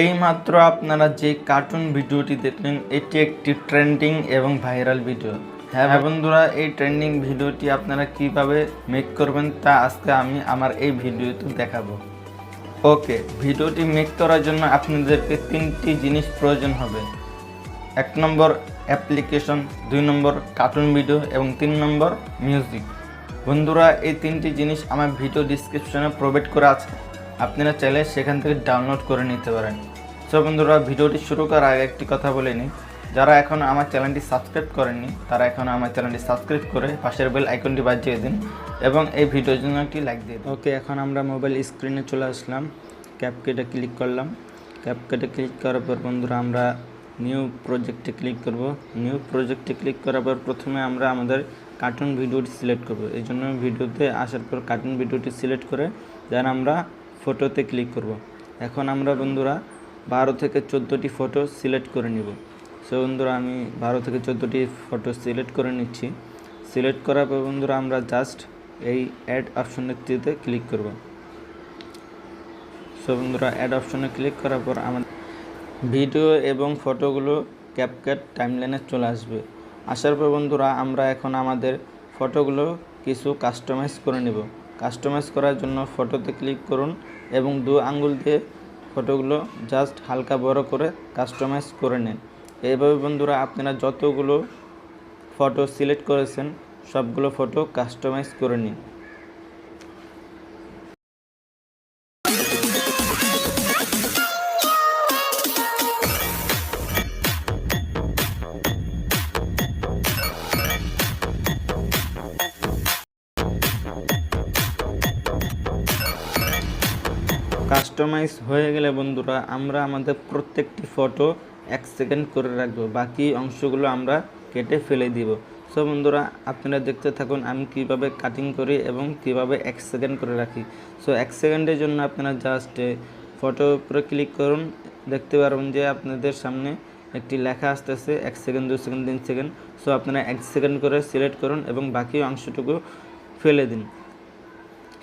এইমাত্র আপনারা যে কার্টুন ভিডিওটি দেখলেন এটি একটি ট্রেন্ডিং এবং ভাইরাল ভিডিও। হ্যাঁ বন্ধুরা, এই ট্রেন্ডিং ভিডিওটি আপনারা কিভাবে মেক করবেন তা আজকে আমি আমার এই ভিডিওতে দেখাবো। ওকে, ভিডিওটি মেক করার জন্য আপনাদেরকে তিনটি জিনিস প্রয়োজন হবে। 1 নম্বর অ্যাপ্লিকেশন, 2 নম্বর কার্টুন ভিডিও এবং 3 নম্বর মিউজিক। বন্ধুরা, এই তিনটি জিনিস আমার ভিডিও ডিসক্রিপশনে প্রোভাইড করা আছে, আপনারা চাইলে সেখান থেকে ডাউনলোড করে নিতে পারেন। সো বন্ধুরা, ভিডিওটি শুরু করার আগে একটি কথা বলে নিই, যারা এখন আমার চ্যানেলটি সাবস্ক্রাইব করেননি তারা এখন আমার চ্যানেলটি সাবস্ক্রাইব করে পাশের বেল আইকনটি বাজিয়ে দিন এবং এই ভিডিওর জন্য একটি লাইক দিয়ে দিন। ওকে, এখন আমরা মোবাইল স্ক্রিনে চলে আসলাম, ক্যাপকাটে ক্লিক করলাম। ক্যাপকাটে ক্লিক করার পর বন্ধুরা আমরা নিউ প্রজেক্টে ক্লিক করব। নিউ প্রজেক্টে ক্লিক করার পর প্রথমে আমরা আমাদের কার্টুন ভিডিওটি সিলেক্ট করব। এই জন্য ভিডিওতে আসার পর কার্টুন ভিডিওটি সিলেক্ট করে দেন আমরা ফটোতে ক্লিক করব। এখন আমরা বন্ধুরা 12 থেকে 14টি ফটো সিলেক্ট করে নিব। সো বন্ধুরা, আমি 12 থেকে 14টি ফটো সিলেক্ট করে নিচ্ছি। সিলেক্ট করার পর বন্ধুরা আমরা জাস্ট এই অ্যাড অপশনটিতে ক্লিক করব। সো বন্ধুরা, অ্যাড অপশনে ক্লিক করার পর আমাদের ভিডিও এবং ফটোগুলো ক্যাপকাট টাইমলাইনে চলে আসবে। আসার পর বন্ধুরা আমরা এখন আমাদের ফটোগুলো কিছু কাস্টমাইজ করে নেব। কাস্টমাইজ করার জন্য ফটোতে ক্লিক করুন এবং 2 আঙ্গুল দিয়ে ফটোগুলো জাস্ট হালকা বড় করে কাস্টমাইজ করে নেন। এইভাবে বন্ধুরা আপনারা যতগুলো ফটো সিলেক্ট করেছেন সবগুলো ফটো কাস্টমাইজ করে নিন। কাস্টমাইজ হয়ে গেলে বন্ধুরা আমরা আমাদের প্রত্যেকটি ফটো 1 সেকেন্ড করে রাখবো, বাকি অংশগুলো আমরা কেটে ফেলে দিব। সো বন্ধুরা, আপনারা দেখতে থাকুন আমি কিভাবে কাটিং করি এবং কিভাবে 1 সেকেন্ড করে রাখি। সো 1 সেকেন্ডের জন্য আপনারা জাস্ট ফটোর উপরে ক্লিক করুন, দেখতে পারবেন যে আপনাদের সামনে একটি লেখা আসতেছে 1 সেকেন্ড, 2 সেকেন্ড, 3 সেকেন্ড। সো আপনারা 1 সেকেন্ড করে সিলেক্ট করুন এবং বাকি অংশটুকু ফেলে দিন।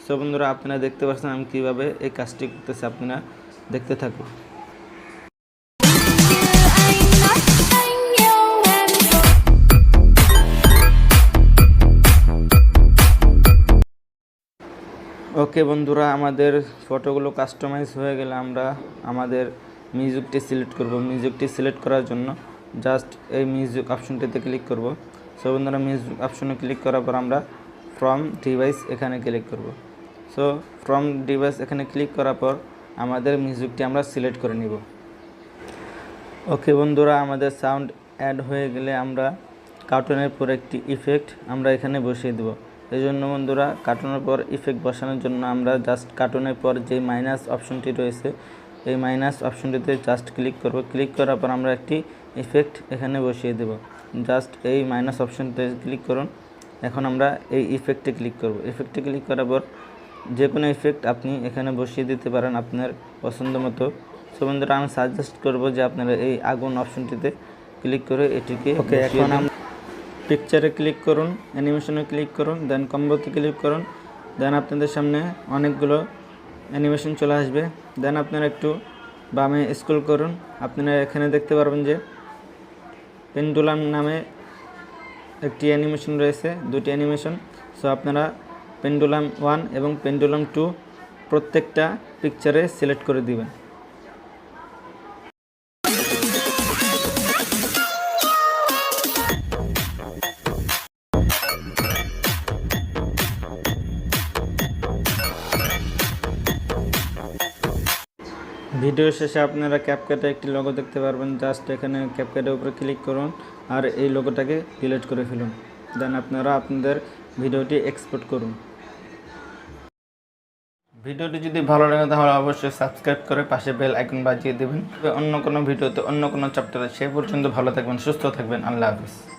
সো বন্ধুরা, আপনারা দেখতে পাচ্ছেন আমি কীভাবে এই কাজটি করতেছি, আপনারা দেখতে থাকুন। ওকে বন্ধুরা, আমাদের ফটোগুলো কাস্টমাইজ হয়ে গেলে আমরা আমাদের মিউজিকটি সিলেক্ট করব। মিউজিকটি সিলেক্ট করার জন্য জাস্ট এই মিউজিক অপশনটিতে ক্লিক করব। সো বন্ধুরা, মিউজিক অপশনে ক্লিক করার পর আমরা ফ্রম ডিভাইস এখানে ক্লিক করব। সো ফ্রম ডিভাইস এখানে ক্লিক করার পর আমাদের মিউজিকটি আমরা সিলেক্ট করে নিব। ওকে বন্ধুরা, আমাদের সাউন্ড অ্যাড হয়ে গেলে আমরা কার্টুনের পর একটি ইফেক্ট আমরা এখানে বসিয়ে দেব। এই জন্য বন্ধুরা, কার্টুনের পর ইফেক্ট বসানোর জন্য আমরা জাস্ট কার্টুনের পর যে মাইনাস অপশনটি রয়েছে এই মাইনাস অপশনটিতে জাস্ট ক্লিক করব। ক্লিক করার পর আমরা একটি ইফেক্ট এখানে বসিয়ে দেব। জাস্ট এই মাইনাস অপশনটিতে ক্লিক করুন। এখন আমরা এই ইফেক্টে ক্লিক করব। ইফেক্টে ক্লিক করার পর যে কোনো ইফেক্ট আপনি এখানে বসিয়ে দিতে পারেন আপনার পছন্দ মতো। সো বন্ধুরা, আমি সাজেস্ট করব যে আপনারা এই আগুন অপশনটিতে ক্লিক করে এটিকে ওকে। এখন আমরা পিকচারে ক্লিক করুন, অ্যানিমেশনে ক্লিক করুন, দেন কম্বোতে ক্লিক করুন। দেন আপনাদের সামনে অনেকগুলো অ্যানিমেশন চলে আসবে। দেন আপনারা একটু বামে স্ক্রল করুন, আপনারা এখানে দেখতে পারবেন যে পেন্ডুলাম নামে একটি অ্যানিমেশন রয়েছে, 2টি অ্যানিমেশন। সো আপনারা পেন্ডুলাম 1 এবং পেন্ডুলাম 2 প্রত্যেকটা পিকচারে সিলেক্ট করে দিবেন। ভিডিও শেষে আপনারা ক্যাপকাটে একটি লোগো দেখতে পারবেন, জাস্ট এখানে ক্যাপকাটের উপরে ক্লিক করুন আর এই লোগোটাকে ডিলিট করে ফেলুন। দেন আপনারা আপনাদের ভিডিওটি এক্সপোর্ট করুন। ভিডিওটি যদি ভালো লাগে তাহলে অবশ্যই সাবস্ক্রাইব করে পাশে বেল আইকন বাজিয়ে দেবেন। অন্য কোনো ভিডিওতে অন্য কোনো চ্যাপ্টারে সে পর্যন্ত ভালো থাকবেন, সুস্থ থাকবেন। আল্লাহ হাফিজ।